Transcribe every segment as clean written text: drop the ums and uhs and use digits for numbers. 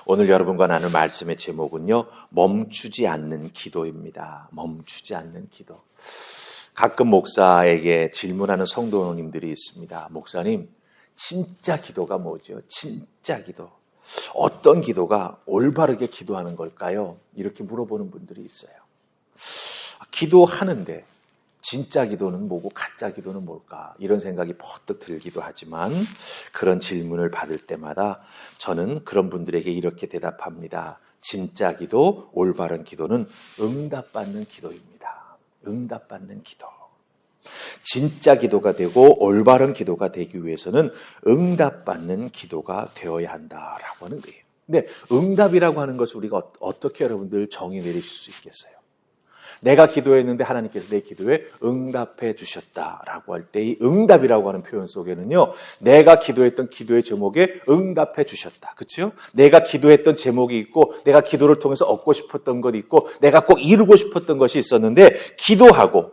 오늘 여러분과 나눌 말씀의 제목은요, 멈추지 않는 기도입니다. 멈추지 않는 기도. 가끔 목사에게 질문하는 성도님들이 있습니다. 목사님, 진짜 기도가 뭐죠? 진짜 기도. 어떤 기도가 올바르게 기도하는 걸까요? 이렇게 물어보는 분들이 있어요. 기도하는데 진짜 기도는 뭐고 가짜 기도는 뭘까? 이런 생각이 퍼뜩 들기도 하지만 그런 질문을 받을 때마다 저는 그런 분들에게 이렇게 대답합니다. 진짜 기도, 올바른 기도는 응답받는 기도입니다. 응답받는 기도. 진짜 기도가 되고 올바른 기도가 되기 위해서는 응답받는 기도가 되어야 한다라고 하는 거예요. 근데 응답이라고 하는 것을 우리가 어떻게 여러분들 정의 내리실 수 있겠어요? 내가 기도했는데 하나님께서 내 기도에 응답해 주셨다라고 할 때 이 응답이라고 하는 표현 속에는요, 내가 기도했던 기도의 제목에 응답해 주셨다. 그렇죠? 내가 기도했던 제목이 있고 내가 기도를 통해서 얻고 싶었던 것이 있고 내가 꼭 이루고 싶었던 것이 있었는데 기도하고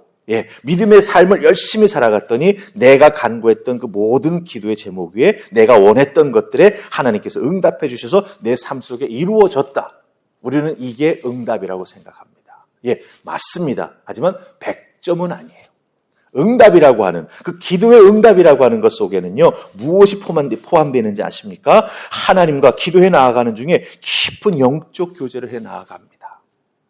믿음의 삶을 열심히 살아갔더니 내가 간구했던 그 모든 기도의 제목 위에 내가 원했던 것들에 하나님께서 응답해 주셔서 내 삶 속에 이루어졌다. 우리는 이게 응답이라고 생각합니다. 맞습니다. 하지만 100점은 아니에요. 응답이라고 하는, 그 기도의 응답이라고 하는 것 속에는요, 무엇이 포함되는지 아십니까? 하나님과 기도해 나아가는 중에 깊은 영적 교제를 해 나아갑니다.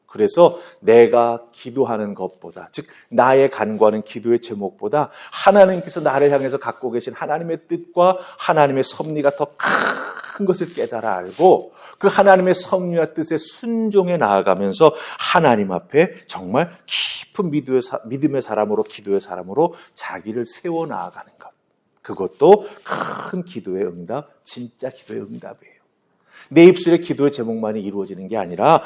그래서 내가 기도하는 것보다, 즉 나의 간구하는 기도의 제목보다 하나님께서 나를 향해서 갖고 계신 하나님의 뜻과 하나님의 섭리가 더 큰 것을 깨달아 알고 그 하나님의 섭리와 뜻에 순종해 나아가면서 하나님 앞에 정말 깊은 믿음의 사람으로, 기도의 사람으로 자기를 세워 나아가는 것. 그것도 큰 기도의 응답, 진짜 기도의 응답이에요. 내 입술에 기도의 제목만이 이루어지는 게 아니라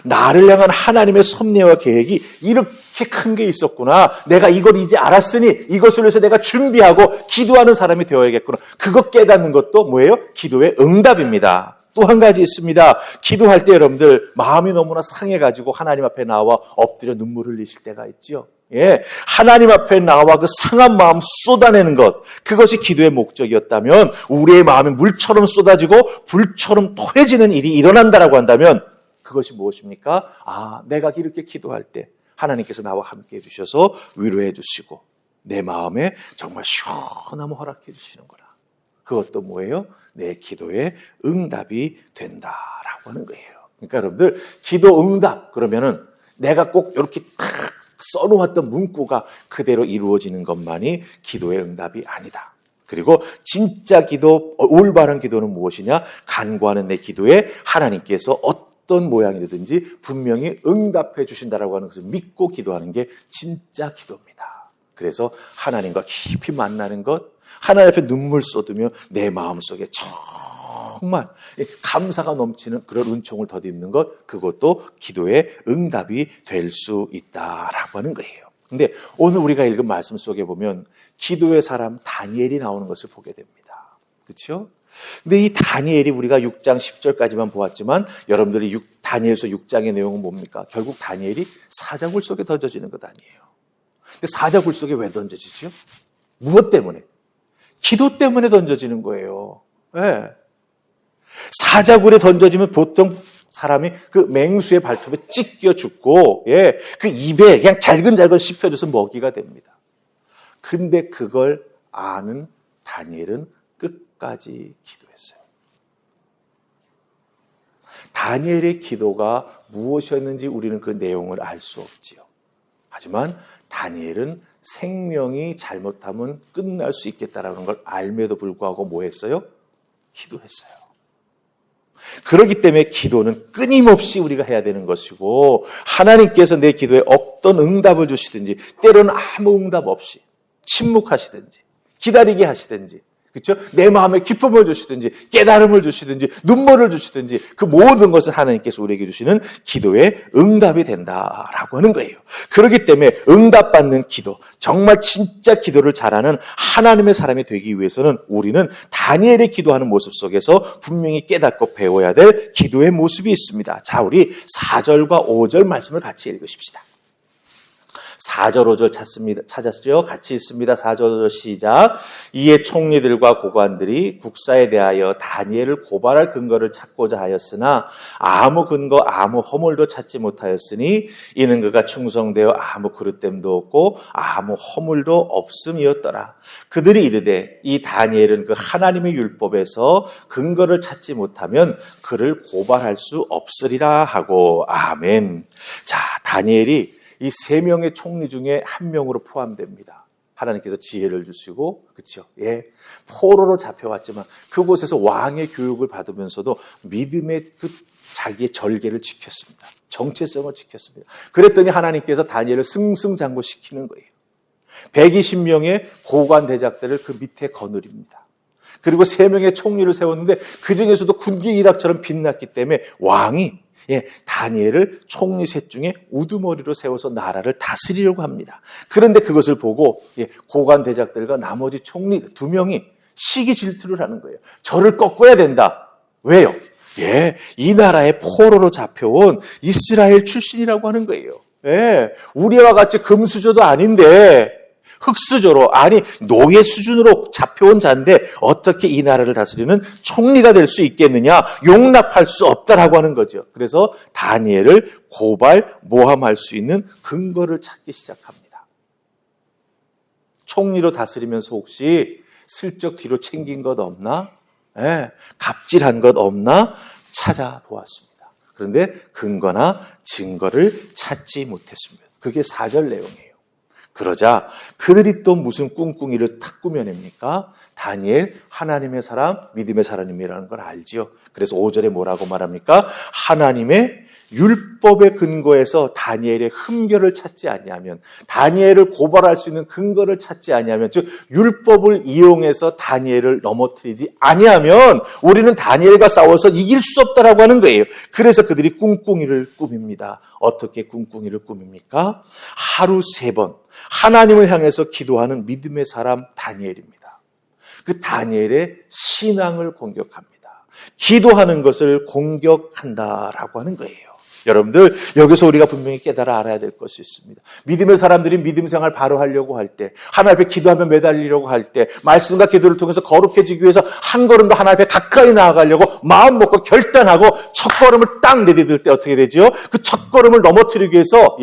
나를 향한 하나님의 섭리와 계획이 이렇게 큰 게 있었구나. 내가 이걸 이제 알았으니 이것을 위해서 내가 준비하고 기도하는 사람이 되어야겠구나. 그것 깨닫는 것도 뭐예요? 기도의 응답입니다. 또 한 가지 있습니다. 기도할 때 여러분들 마음이 너무나 상해가지고 하나님 앞에 나와 엎드려 눈물 흘리실 때가 있죠. 하나님 앞에 나와 그 상한 마음 쏟아내는 것, 그것이 기도의 목적이었다면 우리의 마음이 물처럼 쏟아지고 불처럼 토해지는 일이 일어난다라고 한다면 그것이 무엇입니까? 내가 이렇게 기도할 때 하나님께서 나와 함께 해주셔서 위로해 주시고 내 마음에 정말 시원함을 허락해 주시는 거라. 그것도 뭐예요? 내 기도의 응답이 된다라고 하는 거예요. 그러니까 여러분들 기도 응답 그러면은 내가 꼭 이렇게 탁 써놓았던 문구가 그대로 이루어지는 것만이 기도의 응답이 아니다. 그리고 진짜 기도, 올바른 기도는 무엇이냐? 간구하는 내 기도에 하나님께서 어떤 모양이든지 분명히 응답해 주신다라고 하는 것을 믿고 기도하는 게 진짜 기도입니다. 그래서 하나님과 깊이 만나는 것, 하나님 앞에 눈물 쏟으며 내 마음속에 정말 감사가 넘치는 그런 은총을 덧입는 것, 그것도 기도의 응답이 될 수 있다라고 하는 거예요. 근데 오늘 우리가 읽은 말씀 속에 보면 기도의 사람 다니엘이 나오는 것을 보게 됩니다. 그렇죠? 근데 이 다니엘이 우리가 6장 10절까지만 보았지만 여러분들이 다니엘서 6장의 내용은 뭡니까? 결국 다니엘이 사자굴 속에 던져지는 것 아니에요. 근데 사자굴 속에 왜 던져지죠? 무엇 때문에? 기도 때문에 던져지는 거예요. 사자굴에 던져지면 보통 사람이 그 맹수의 발톱에 찢겨 죽고, 그 입에 그냥 잘근잘근 씹혀져서 먹이가 됩니다. 근데 그걸 아는 다니엘은 끝까지 기도했어요. 다니엘의 기도가 무엇이었는지 우리는 그 내용을 알 수 없지요. 하지만 다니엘은 생명이 잘못하면 끝날 수 있겠다라는 걸 알매도 불구하고 뭐 했어요? 기도했어요. 그렇기 때문에 기도는 끊임없이 우리가 해야 되는 것이고 하나님께서 내 기도에 어떤 응답을 주시든지 때로는 아무 응답 없이 침묵하시든지 기다리게 하시든지 그렇죠? 내 마음에 기쁨을 주시든지 깨달음을 주시든지 눈물을 주시든지 그 모든 것은 하나님께서 우리에게 주시는 기도의 응답이 된다라고 하는 거예요. 그렇기 때문에 응답받는 기도, 정말 진짜 기도를 잘하는 하나님의 사람이 되기 위해서는 우리는 다니엘의 기도하는 모습 속에서 분명히 깨닫고 배워야 될 기도의 모습이 있습니다. 자, 우리 4절과 5절 말씀을 같이 읽으십시다. 4절 5절 찾았죠? 같이 읽습니다. 4절 5절 시작. 이에 총리들과 고관들이 국사에 대하여 다니엘을 고발할 근거를 찾고자 하였으나 아무 근거 아무 허물도 찾지 못하였으니 이는 그가 충성되어 아무 그릇됨도 없고 아무 허물도 없음이었더라. 그들이 이르되 이 다니엘은 그 하나님의 율법에서 근거를 찾지 못하면 그를 고발할 수 없으리라 하고. 아멘. 자, 다니엘이 이 3명의 총리 중에 한 명으로 포함됩니다. 하나님께서 지혜를 주시고, 그렇죠? 예, 포로로 잡혀왔지만 그곳에서 왕의 교육을 받으면서도 믿음의 그 자기의 절개를 지켰습니다. 정체성을 지켰습니다. 그랬더니 하나님께서 다니엘을 승승장구시키는 거예요. 120명의 고관 대작들을 그 밑에 거느립니다. 그리고 3명의 총리를 세웠는데 그 중에서도 군기 일학처럼 빛났기 때문에 왕이 다니엘을 총리 셋 중에 우두머리로 세워서 나라를 다스리려고 합니다. 그런데 그것을 보고 고관 대작들과 나머지 총리 2명이 시기 질투를 하는 거예요. 저를 꺾어야 된다. 왜요? 이 나라의 포로로 잡혀온 이스라엘 출신이라고 하는 거예요. 우리와 같이 금수저도 아닌데 흙수저로, 아니 노예 수준으로 잡혀온 자인데 어떻게 이 나라를 다스리는 총리가 될 수 있겠느냐, 용납할 수 없다라고 하는 거죠. 그래서 다니엘을 고발, 모함할 수 있는 근거를 찾기 시작합니다. 총리로 다스리면서 혹시 슬쩍 뒤로 챙긴 것 없나? 갑질한 것 없나? 찾아보았습니다. 그런데 근거나 증거를 찾지 못했습니다. 그게 4절 내용이에요. 그러자 그들이 또 무슨 꿍꿍이를 탁 꾸며냅니까? 다니엘 하나님의 사람, 믿음의 사람이라는 걸 알지요. 그래서 5절에 뭐라고 말합니까? 하나님의 율법의 근거에서 다니엘의 흠결을 찾지 아니하면, 다니엘을 고발할 수 있는 근거를 찾지 아니하면, 즉 율법을 이용해서 다니엘을 넘어뜨리지 아니하면 우리는 다니엘과 싸워서 이길 수 없다라고 하는 거예요. 그래서 그들이 꿍꿍이를 꾸밉니다. 어떻게 꿍꿍이를 꾸밉니까? 하루 3번 하나님을 향해서 기도하는 믿음의 사람 다니엘입니다. 그 다니엘의 신앙을 공격합니다. 기도하는 것을 공격한다라고 하는 거예요. 여러분들, 여기서 우리가 분명히 깨달아 알아야 될 것이 있습니다. 믿음의 사람들이 믿음 생활 바로 하려고 할 때, 하나님 앞에 기도하며 매달리려고 할 때, 말씀과 기도를 통해서 거룩해지기 위해서 한 걸음 더 하나님 앞에 가까이 나아가려고 마음 먹고 결단하고 첫 걸음을 딱 내디딜 때 어떻게 되죠? 그 첫 걸음을 넘어뜨리기 위해서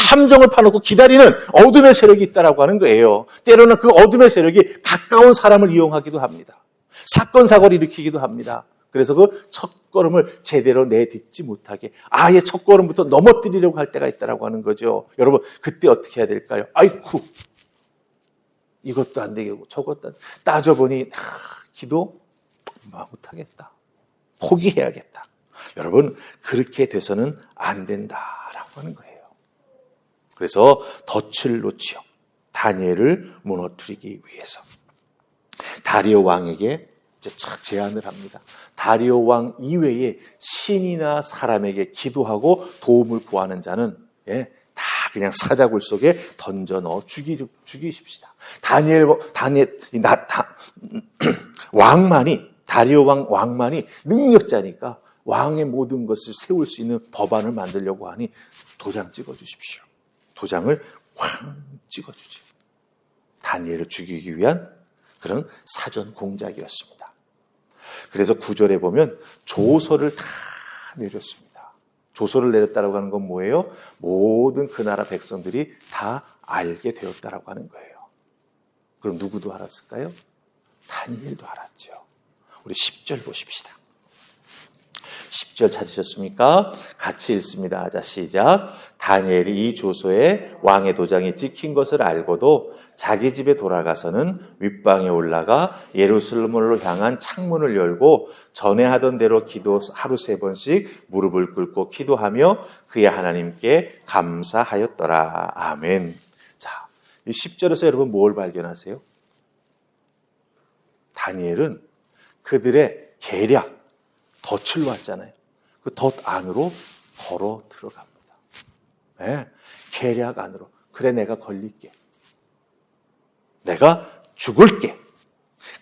함정을 파놓고 기다리는 어둠의 세력이 있다라고 하는 거예요. 때로는 그 어둠의 세력이 가까운 사람을 이용하기도 합니다. 사건 사고를 일으키기도 합니다. 그래서 그 첫걸음을 제대로 내딛지 못하게 아예 첫걸음부터 넘어뜨리려고 할 때가 있다고 하는 거죠. 여러분, 그때 어떻게 해야 될까요? 아이쿠, 이것도 안 되겠고 저것도 안 되겠고. 따져보니 기도 못하겠다. 포기해야겠다. 여러분, 그렇게 돼서는 안 된다라고 하는 거예요. 그래서 덫을 놓지요. 다니엘을 무너뜨리기 위해서. 다리오 왕에게 제안을 합니다. 다리오 왕 이외에 신이나 사람에게 기도하고 도움을 구하는 자는 다 사자굴 속에 던져 넣어 죽이십시다. 다리오 왕만이 능력자니까 왕의 모든 것을 세울 수 있는 법안을 만들려고 하니 도장 찍어주십시오. 도장을 확 찍어주죠. 다니엘을 죽이기 위한 그런 사전 공작이었습니다. 그래서 9절에 보면 조서를 다 내렸습니다. 조서를 내렸다라고 하는 건 뭐예요? 모든 그 나라 백성들이 다 알게 되었다라고 하는 거예요. 그럼 누구도 알았을까요? 다니엘도 알았죠. 우리 10절 보십시다. 10절 찾으셨습니까? 같이 읽습니다. 자, 시작. 다니엘이 이 조서에 왕의 도장이 찍힌 것을 알고도 자기 집에 돌아가서는 윗방에 올라가 예루살렘으로 향한 창문을 열고 전에 하던 대로 기도 하루 3번씩 무릎을 꿇고 기도하며 그의 하나님께 감사하였더라. 아멘. 자, 이 10절에서 여러분 뭘 발견하세요? 다니엘은 그들의 계략, 덫을 놨잖아요. 그 덫 안으로 걸어 들어갑니다. 계략 안으로. 그래, 내가 걸릴게. 내가 죽을게.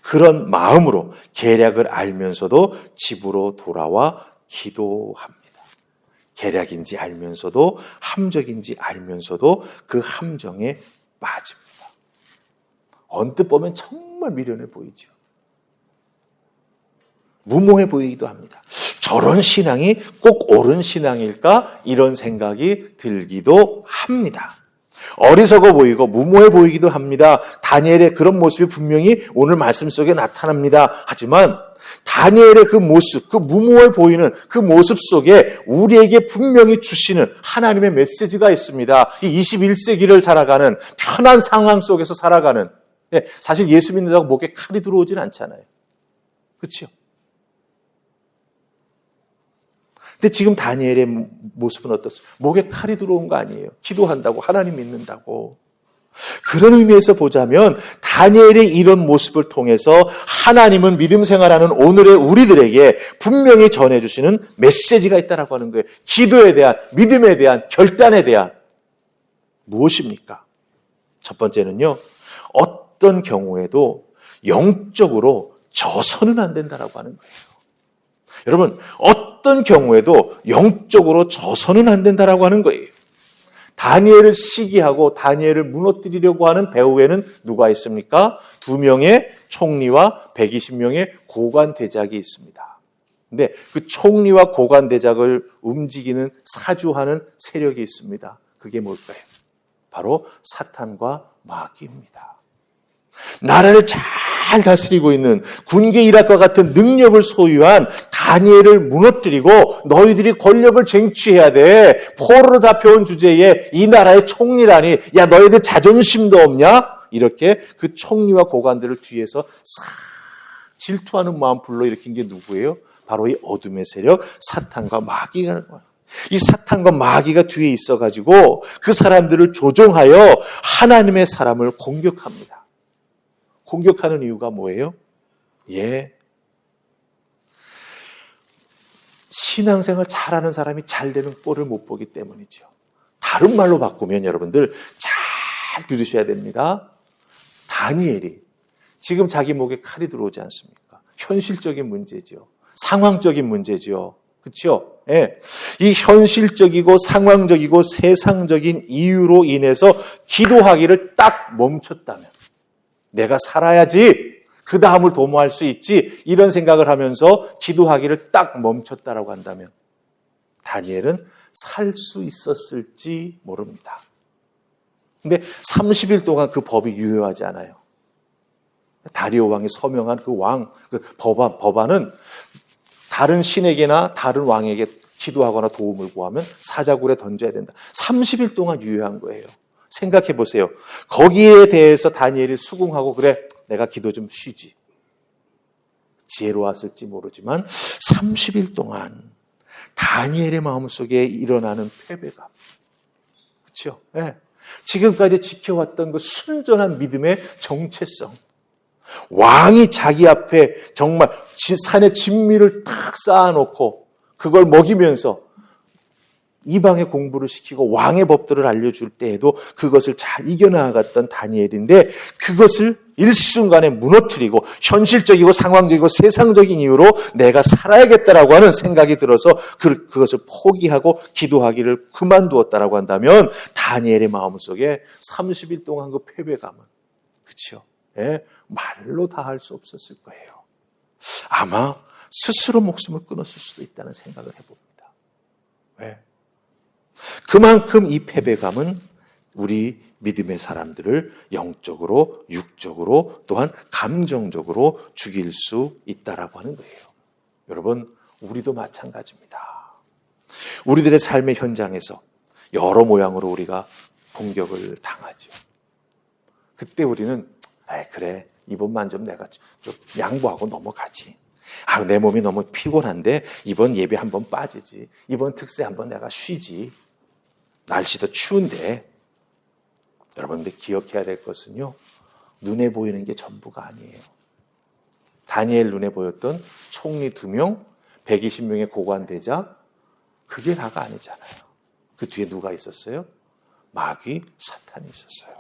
그런 마음으로 계략을 알면서도 집으로 돌아와 기도합니다. 계략인지 알면서도 함정인지 알면서도 그 함정에 빠집니다. 언뜻 보면 정말 미련해 보이죠. 무모해 보이기도 합니다. 저런 신앙이 꼭 옳은 신앙일까? 이런 생각이 들기도 합니다. 어리석어 보이고 무모해 보이기도 합니다. 다니엘의 그런 모습이 분명히 오늘 말씀 속에 나타납니다. 하지만 다니엘의 그 모습, 그 무모해 보이는 그 모습 속에 우리에게 분명히 주시는 하나님의 메시지가 있습니다. 이 21세기를 살아가는 편한 상황 속에서 살아가는, 사실 예수 믿는다고 목에 칼이 들어오진 않잖아요. 그렇죠? 근데 지금 다니엘의 모습은 어떻습니까? 목에 칼이 들어온 거 아니에요. 기도한다고, 하나님 믿는다고. 그런 의미에서 보자면 다니엘의 이런 모습을 통해서 하나님은 믿음 생활하는 오늘의 우리들에게 분명히 전해주시는 메시지가 있다라고 하는 거예요. 기도에 대한, 믿음에 대한, 결단에 대한. 무엇입니까? 첫 번째는요, 어떤 경우에도 영적으로 져서는 안 된다라고 하는 거예요. 여러분, 어떤 경우에도 영적으로 져서는 안 된다라고 하는 거예요. 다니엘을 시기하고 다니엘을 무너뜨리려고 하는 배후에는 누가 있습니까? 2명의 총리와 120명의 고관대작이 있습니다. 근데 그 총리와 고관대작을 움직이는 사주하는 세력이 있습니다. 그게 뭘까요? 바로 사탄과 마귀입니다. 나라를 잘 다스리고 있는 군계 일학과 같은 능력을 소유한 다니엘을 무너뜨리고 너희들이 권력을 쟁취해야 돼. 포로로 잡혀온 주제에 이 나라의 총리라니, 야 너희들 자존심도 없냐? 이렇게 그 총리와 고관들을 뒤에서 싹 질투하는 마음 불러일으킨 게 누구예요? 바로 이 어둠의 세력 사탄과 마귀라는 거예요. 이 사탄과 마귀가 뒤에 있어가지고 그 사람들을 조종하여 하나님의 사람을 공격합니다. 공격하는 이유가 뭐예요? 신앙생활 잘하는 사람이 잘 되는 꼴을 못 보기 때문이죠. 다른 말로 바꾸면 여러분들 잘 들으셔야 됩니다. 다니엘이 지금 자기 목에 칼이 들어오지 않습니까? 현실적인 문제죠. 상황적인 문제죠. 그렇죠? 이 현실적이고 상황적이고 세상적인 이유로 인해서 기도하기를 딱 멈췄다면, 내가 살아야지, 그 다음을 도모할 수 있지, 이런 생각을 하면서 기도하기를 딱 멈췄다라고 한다면 다니엘은 살 수 있었을지 모릅니다. 근데 30일 동안 그 법이 유효하지 않아요. 다리오 왕이 서명한 그 법안은 다른 신에게나 다른 왕에게 기도하거나 도움을 구하면 사자굴에 던져야 된다. 30일 동안 유효한 거예요. 생각해 보세요. 거기에 대해서 다니엘이 수긍하고, 그래, 내가 기도 좀 쉬지. 지혜로웠을지 모르지만 30일 동안 다니엘의 마음속에 일어나는 패배감. 그렇죠? 지금까지 지켜왔던 그 순전한 믿음의 정체성. 왕이 자기 앞에 정말 산에 진미를 탁 쌓아놓고 그걸 먹이면서 이방의 공부를 시키고 왕의 법들을 알려줄 때에도 그것을 잘 이겨나갔던 다니엘인데, 그것을 일순간에 무너뜨리고 현실적이고 상황적이고 세상적인 이유로 내가 살아야겠다라고 하는 생각이 들어서 그것을 포기하고 기도하기를 그만두었다라고 한다면 다니엘의 마음속에 30일 동안 그 패배감은, 그렇죠? 말로 다 할 수 없었을 거예요. 아마 스스로 목숨을 끊었을 수도 있다는 생각을 해봅니다. 왜? 그만큼 이 패배감은 우리 믿음의 사람들을 영적으로, 육적으로, 또한 감정적으로 죽일 수 있다라고 하는 거예요. 여러분, 우리도 마찬가지입니다. 우리들의 삶의 현장에서 여러 모양으로 우리가 공격을 당하죠. 그때 우리는 그래, 이번만 좀 내가 좀 양보하고 넘어가지. 내 몸이 너무 피곤한데 이번 예배 한번 빠지지. 이번 특세 한번 내가 쉬지. 날씨도 추운데. 여러분, 근데 기억해야 될 것은요, 눈에 보이는 게 전부가 아니에요. 다니엘 눈에 보였던 총리 2명, 120명의 고관대작, 그게 다가 아니잖아요. 그 뒤에 누가 있었어요? 마귀, 사탄이 있었어요.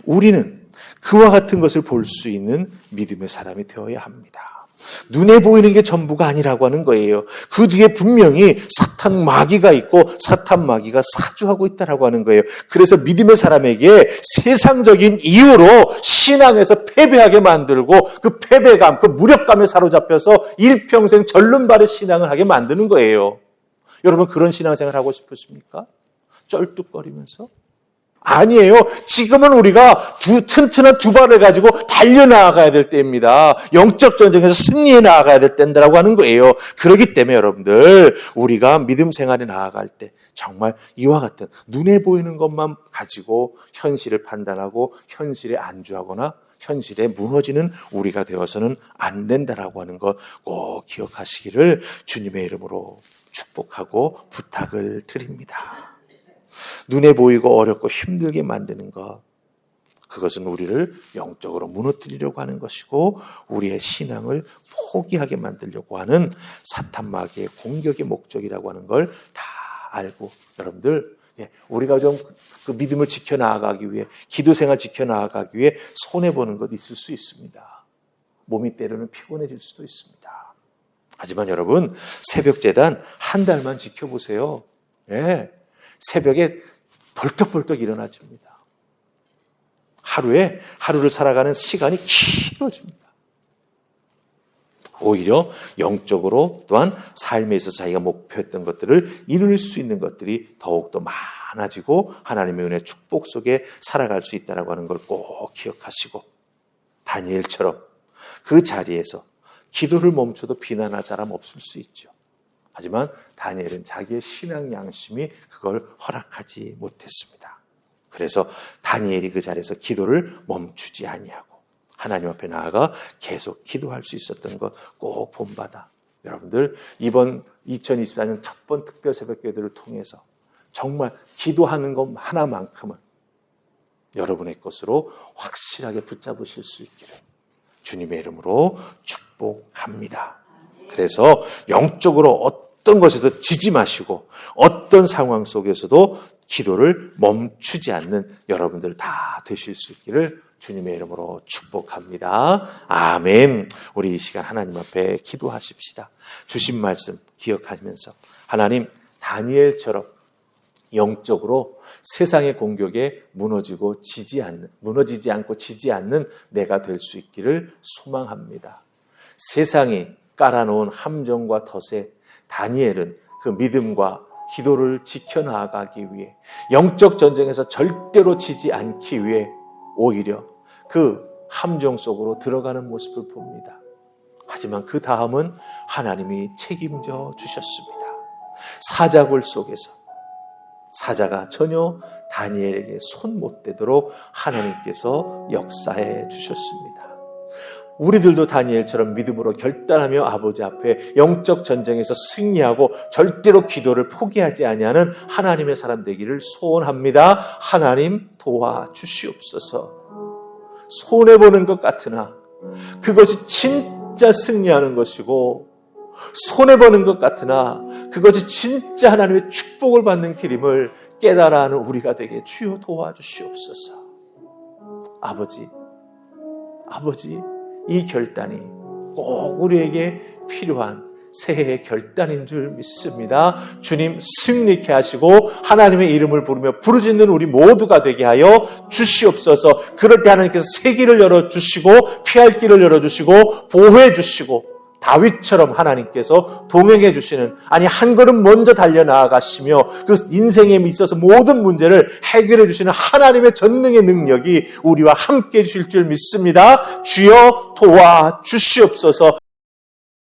우리는 그와 같은 것을 볼 수 있는 믿음의 사람이 되어야 합니다. 눈에 보이는 게 전부가 아니라고 하는 거예요. 그 뒤에 분명히 사탄 마귀가 있고 사탄 마귀가 사주하고 있다라고 하는 거예요. 그래서 믿음의 사람에게 세상적인 이유로 신앙에서 패배하게 만들고 그 패배감, 그 무력감에 사로잡혀서 일평생 절름발의 신앙을 하게 만드는 거예요. 여러분 그런 신앙생활 하고 싶으십니까? 쩔뚝거리면서? 아니에요. 지금은 우리가 튼튼한 두 발을 가지고 달려나가야 될 때입니다. 영적 전쟁에서 승리해 나가야 될 때라고 하는 거예요. 그렇기 때문에 여러분들 우리가 믿음 생활에 나아갈 때 정말 이와 같은 눈에 보이는 것만 가지고 현실을 판단하고 현실에 안주하거나 현실에 무너지는 우리가 되어서는 안 된다라고 하는 것 꼭 기억하시기를 주님의 이름으로 축복하고 부탁을 드립니다. 눈에 보이고 어렵고 힘들게 만드는 것, 그것은 우리를 영적으로 무너뜨리려고 하는 것이고 우리의 신앙을 포기하게 만들려고 하는 사탄 마귀의 공격의 목적이라고 하는 걸 다 알고 여러분들 우리가 좀 그 믿음을 지켜나가기 위해 기도 생활 지켜나가기 위해 손해보는 것 있을 수 있습니다. 몸이 때로는 피곤해질 수도 있습니다. 하지만 여러분 새벽 제단 한 달만 지켜보세요. 새벽에 벌떡벌떡 일어나집니다. 하루를 살아가는 시간이 길어집니다. 오히려 영적으로 또한 삶에 있어서 자기가 목표했던 것들을 이룰 수 있는 것들이 더욱더 많아지고 하나님의 은혜 축복 속에 살아갈 수 있다는 걸 꼭 기억하시고 다니엘처럼 그 자리에서 기도를 멈춰도 비난할 사람 없을 수 있죠. 하지만 다니엘은 자기의 신앙 양심이 그걸 허락하지 못했습니다. 그래서 다니엘이 그 자리에서 기도를 멈추지 아니하고 하나님 앞에 나아가 계속 기도할 수 있었던 것 꼭 본받아 여러분들 이번 2024년 첫 번 특별 새벽기도를 통해서 정말 기도하는 것 하나만큼은 여러분의 것으로 확실하게 붙잡으실 수 있기를 주님의 이름으로 축복합니다. 그래서 영적으로 어떤 것에도 지지 마시고 어떤 상황 속에서도 기도를 멈추지 않는 여러분들 다 되실 수 있기를 주님의 이름으로 축복합니다. 아멘. 우리 이 시간 하나님 앞에 기도하십시다. 주신 말씀 기억하면서 하나님 다니엘처럼 영적으로 세상의 공격에 무너지지 않고 지지 않는 내가 될 수 있기를 소망합니다. 세상이 깔아놓은 함정과 덫에 다니엘은 그 믿음과 기도를 지켜나가기 위해 영적 전쟁에서 절대로 지지 않기 위해 오히려 그 함정 속으로 들어가는 모습을 봅니다. 하지만 그 다음은 하나님이 책임져 주셨습니다. 사자굴 속에서 사자가 전혀 다니엘에게 손 못 대도록 하나님께서 역사해 주셨습니다. 우리들도 다니엘처럼 믿음으로 결단하며 아버지 앞에 영적 전쟁에서 승리하고 절대로 기도를 포기하지 아니하는 하나님의 사람 되기를 소원합니다. 하나님 도와주시옵소서. 손해보는 것 같으나 그것이 진짜 승리하는 것이고 손해보는 것 같으나 그것이 진짜 하나님의 축복을 받는 길임을 깨달아 하는 우리가 되게 주여 도와주시옵소서. 아버지 이 결단이 꼭 우리에게 필요한 새해의 결단인 줄 믿습니다. 주님 승리케 하시고 하나님의 이름을 부르며 부르짖는 우리 모두가 되게 하여 주시옵소서. 그럴 때 하나님께서 새 길을 열어주시고 피할 길을 열어주시고 보호해 주시고 다윗처럼 하나님께서 동행해 주시는 한 걸음 먼저 달려나가시며 그 인생에 있어서 모든 문제를 해결해 주시는 하나님의 전능의 능력이 우리와 함께 해주실 줄 믿습니다. 주여 도와주시옵소서.